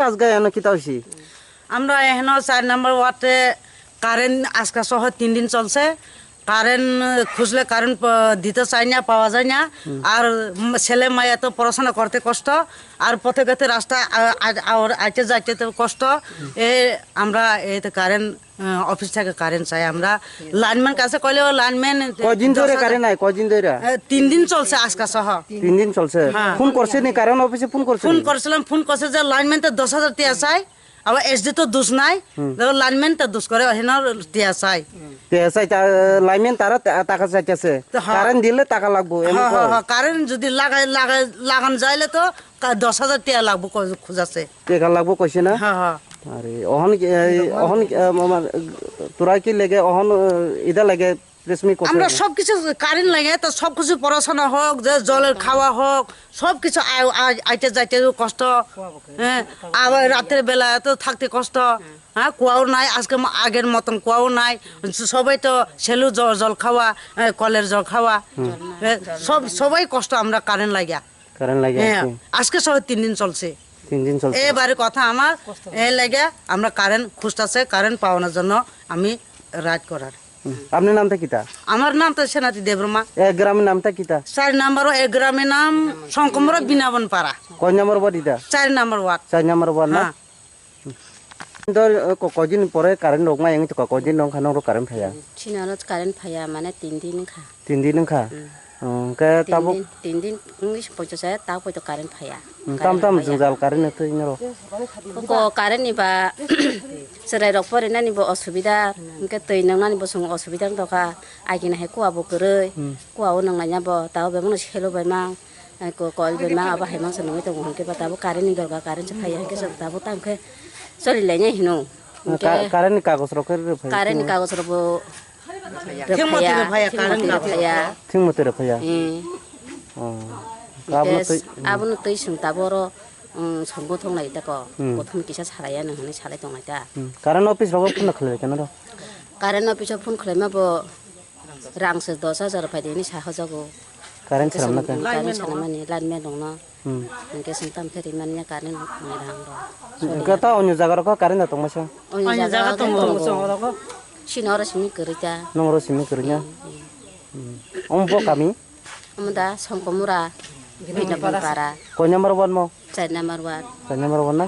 আজকে এনে কিতা হইছি আমরা এখানে 4 নম্বর ওয়ার্ডে কারেন্ট আজকে সহ 3 দিন চলছে। কারেন্ট খুঁজলে কারেন্ট দিতে চাই না, পাওয়া যায় না। আর ছেলে মেয়ে তো পড়াশোনা করতে কষ্ট, আর পথে গেতে রাস্তা আইতে যাইতে তো কষ্ট। আমরা এই কারেন্ট অফিস থেকে কারেন্ট চাই। আমরা লাইনম্যান কাছে কইলেও লাইনম্যান কয়দিন ধরে কারেন্ট নাই? কয়দিন ধরে? 3 দিন চলছে আজকে সহ। 3 দিন চলছে। ফোন করছে নি কারেন্ট অফিসে? ফোন করছে? ফোন করছিলাম, ফোন করছে যে লাইনম্যান তো 10,000 টিয়া চাই। আবার এসডি তো দোষ নাই, লাইনম্যান তো দোষ করে হেনার টিয়া চাই। লাইনম্যান তারা টাকা চাইতেছে, কারেন্ট দিলে টাকা লাগবো। কারেন্ট যদি লাগান যাইলে তো 10,000 টিয়া লাগবো খোঁজাছে। টাকা লাগবো কইছে না? আরে অহন অহন তোরা কি লাগে অহন ইদা লাগে? আমরা সবকিছু কারেন্ট লাগে তো সবকিছু পড়াশোনা হোক, যে জলের খাওয়া হোক, সবকিছু আইতে যাইতে কষ্ট। হ্যাঁ, আবার রাতের বেলা তো থাকতে কষ্ট। হ্যাঁ, কুয়াও নাই আজকে, আগের মতন কুয়াও নাই। সবাই তো সেলু জল খাওয়া, কলের জল খাওয়া, সবাই কষ্ট। আমরা কারেন্ট লাগিয়া হ্যাঁ আজকে সহ 3 দিন চলছে। 3 দিন চলছে। এবারে কথা আমার এই লাগে আমরা কারেন্ট খুঁজতেছে, কারেন্ট পাওয়ানোর জন্য আমি রাইড করার। আপনার নামটা কিতা? আমার নাম তো সেনাতি দেবরমা। এক গ্রামের নামটা কিতা? 4 নম্বর এক গ্রামের নাম শঙ্কমর বিনাবন পাড়া। কয় নম্বর ওয়ার্ড এটা? 4 নম্বর ওয়ার্ড। 4 নম্বর ওয়ার্ড না? কদিন পরে কারেন্ট রকমা এং তো কদিন নং খানো কারেন্ট ফায়া? চিনারো কারেন্ট ফায়া মানে 3 দিন খা। 3 দিন খা। কে তাবো 3 দিন ইংলিশ পয়তো যায় তাও পয়তো কারেন্ট ফায়া। তাম জঞ্জাল কারেন্ট তো ইনরো। ko কারেন্ট নিবা সেরাই রক পরে না নিব অসুবিধা কে তৈ নং না নিব সং অসুবিধা দকা আগিনা হে কুয়াবো করে কুয়াও নং নাইয়াবো তাও বেমন সেলো বাইমা ko কল বাইমা আবা হেমা সনই তো হনকে বাতাবো কারেন্ট নি দরকার কারেন্ট ফায়া কে সব তাবো তামকে চলি লাইনে হিনো কারেন্ট কাগজ রকে কারেন্ট কাগজ রবো থিমতি ভাইয়া কারেন্ট ফায়া থিমতে রে ফায়া। আবনো তৈ সং তাবো সংগঠন নাই তাকো প্রথম কিসা ছাড়াইয়া নহনে ছাড়াই দং নাইতা। কারেন্ট অফিস রকে ফোন খালে কেন র? কারেন্ট অফিসে ফোন খালাইমাবো রাংসে 10,000 ফাইদেনি সাহজাগো। কারেন্ট ছাড়াম না কেন? কারেন্ট ছাড়ামানি লাইনম্যান দং না ইনকে সন্তাম ফেরি মানিয়া কারেন্ট রাং র কত অন্য জায়গা রকে কারেন্ট তো মাসা অন্য জায়গা তো মরো সিনরা সিমি করিতা নংরো সিমি করিnya ompo kami আমদা সংকমুরা বিনাবন পারা। কয় নম্বর ওয়ার্ড মো? 4 নম্বর ওয়ার্ড। 4 নম্বর ওয়ার্ড না?